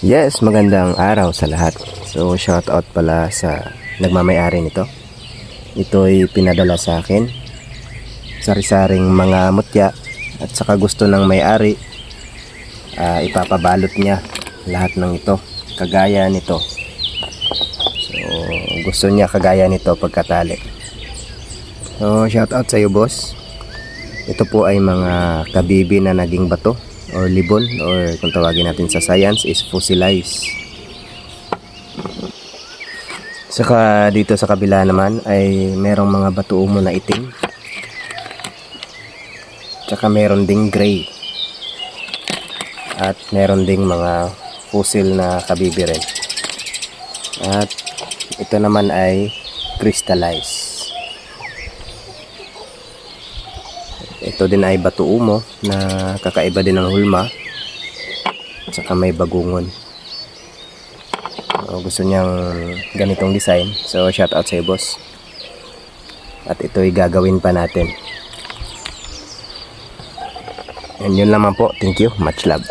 Yes, magandang araw sa lahat. So, shout out pala sa nagmamay-ari nito. Ito'y pinadala sa akin. Sari-saring mga mutya at saka gusto ng may-ari, ipapabalot niya lahat ng ito. Kagaya nito. So, gusto niya kagaya nito pagkatali. So, shout out sa iyo, boss. Ito po ay mga kabibi na naging bato or libon, or kung tawagin natin sa science is fossilized. Saka dito sa kabila naman ay merong mga batuumo na itim, tsaka meron ding gray, at meron ding mga fossil na kabibi rin. At ito naman ay crystallized. Ito din ay batuumo na kakaiba din ng hulma, at saka may bagungon. So, gusto niyang ganitong design. So shout out sa iyo, boss. At ito'y gagawin pa natin. And yun lamang po. Thank you. Much love.